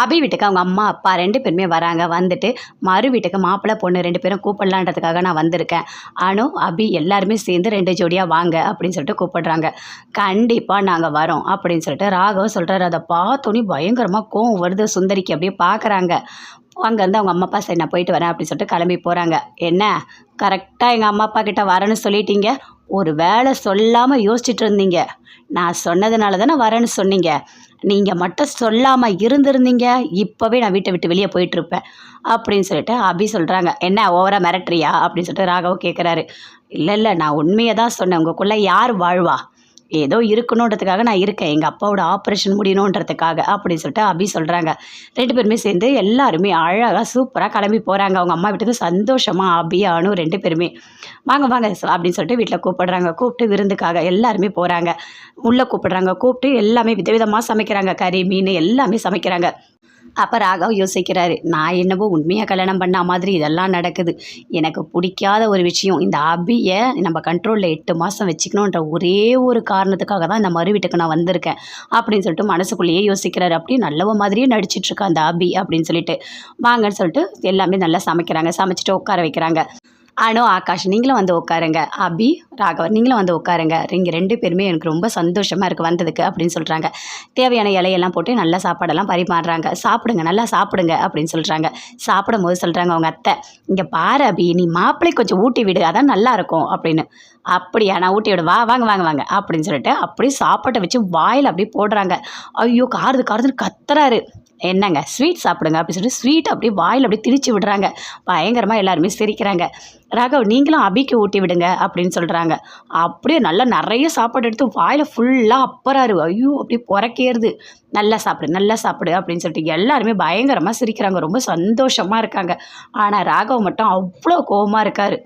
அபி வீட்டுக்கு அவங்க அம்மா அப்பா 2 பேருமே வராங்க. வந்துட்டு மறு வீட்டுக்கு மாப்பிள்ளை பொண்ணு 2 பேரும் கூப்பிடலான்றதுக்காக நான் வந்திருக்கேன். அனு, அபி எல்லாருமே சேர்ந்து 2 ஜோடியாக வாங்க அப்படின்னு சொல்லிட்டு கூப்பிடுறாங்க. கண்டிப்பாக நாங்கள் வரோம் அப்படின்னு சொல்லிட்டு ராகவ் சொல்கிறாரு. அதை பார்த்தோன்னே பயங்கரமாக கோவம் வருது சுந்தரிக்கு. அப்படியே பார்க்குறாங்க. அங்கேருந்து அவங்க அம்மா அப்பா சரி நான் போயிட்டு வரேன் அப்படின்னு சொல்லிட்டு கிளம்பி போகிறாங்க. என்ன கரெக்டாக எங்கள் அம்மா அப்பா கிட்ட வரேன்னு சொல்லிட்டீங்க, ஒரு வேளை சொல்லாமல் யோசிச்சுட்டு இருந்தீங்க. நான் சொன்னதுனால தானே வரேன்னு சொன்னீங்க. நீங்கள் மட்டும் சொல்லாமல் இருந்திருந்தீங்க இப்போவே நான் வீட்டை விட்டு வெளியே போயிட்டுருப்பேன் அப்படின்னு சொல்லிட்டு அபி சொல்கிறாங்க. என்ன ஓவராக மிரட்டுறியா அப்படின்னு சொல்லிட்டு ராகவ் கேட்குறாரு. இல்லை நான் உண்மையை தான் சொன்னேன். உங்களுக்குள்ளே யார் வாழ்வா? ஏதோ இருக்கணுன்றதுக்காக நான் இருக்கேன், எங்கள் அப்பாவோட ஆப்ரேஷன் முடியணுன்றதுக்காக அப்படின்னு சொல்லிட்டு அபி சொல்கிறாங்க. 2 பேருமே சேர்ந்து எல்லாருமே அழகாக சூப்பராக கிளம்பி போகிறாங்க அவங்க அம்மா வீட்டுக்கு. சந்தோஷமாக அபி அனு 2 பேருமே வாங்க வாங்க அப்படின்னு சொல்லிட்டு வீட்டில் கூப்பிடுறாங்க. கூப்பிட்டு விருந்துக்காக எல்லாருமே போகிறாங்க. உள்ளே கூப்பிடுறாங்க. கூப்பிட்டு எல்லாமே விதவிதமாக சமைக்கிறாங்க. கறி மீன் எல்லாமே சமைக்கிறாங்க. அப்போ ராகவ் யோசிக்கிறாரு. நான் என்னவோ உண்மையாக கல்யாணம் பண்ண மாதிரி இதெல்லாம் நடக்குது. எனக்கு பிடிக்காத ஒரு விஷயம், இந்த அபியை நம்ம கண்ட்ரோலில் 8 மாதம் வச்சுக்கணுன்ற ஒரே ஒரு காரணத்துக்காக தான் இந்த மறு வீட்டுக்கு நான் வந்திருக்கேன் அப்படின்னு சொல்லிட்டு மனசுக்குள்ளேயே யோசிக்கிறாரு. அப்படி நல்லவ மாதிரியே நடிச்சிட்ருக்கா அந்த அபி அப்படின்னு சொல்லிட்டு வாங்கன்னு சொல்லிட்டு எல்லாமே நல்லா சமைக்கிறாங்க. சமைச்சிட்டு உட்கார வைக்கிறாங்க. அனு, ஆகாஷ் நீங்களும் வந்து உட்காருங்க. அபி, ராகவன் நீங்களும் வந்து உட்காருங்க. நீங்கள் 2 பேருமே எனக்கு ரொம்ப சந்தோஷமாக இருக்குது வந்ததுக்கு அப்படின்னு சொல்கிறாங்க. தேவையான இலையெல்லாம் போட்டு நல்லா சாப்பாடெல்லாம் பரிமாறுறாங்க. சாப்பிடுங்க, நல்லா சாப்பிடுங்க அப்படின்னு சொல்கிறாங்க. சாப்பிடும் போது சொல்கிறாங்க அவங்க அத்தை, இங்கே பாரு அபி, நீ மாப்பிள்ளை கொஞ்சம் ஊட்டி விடு, அதான் நல்லாயிருக்கும் அப்படின்னு. அப்படியா, நான் ஊட்டி விடு, வாங்க வாங்க வாங்க அப்படின்னு சொல்லிட்டு அப்படியே சாப்பாட்டை வச்சு வாயில் அப்படியே போடுறாங்க. ஐயோ காருதுன்னு கத்துறாரு. என்னங்க ஸ்வீட் சாப்பிடுங்க அப்படின்னு சொல்லிட்டு ஸ்வீட் அப்படியே வாயில் அப்படியே திணிச்சு விடுறாங்க. பயங்கரமாக எல்லாருமே சிரிக்கிறாங்க. ராகவ் நீங்களும் அபிக்கு ஊட்டி விடுங்க அப்படின்னு சொல்கிறாங்க. அப்படியே நல்லா நிறைய சாப்பாடு எடுத்து வாயில் ஃபுல்லாக அப்பறாரு. ஐயோ அப்படியே புறக்கேறுது. நல்லா சாப்பிடு அப்படின்னு சொல்லிட்டு எல்லாருமே பயங்கரமாக சிரிக்கிறாங்க. ரொம்ப சந்தோஷமாக இருக்காங்க. ஆனால் ராகவ் மட்டும் அவ்வளோ கோவமாக இருக்கார்.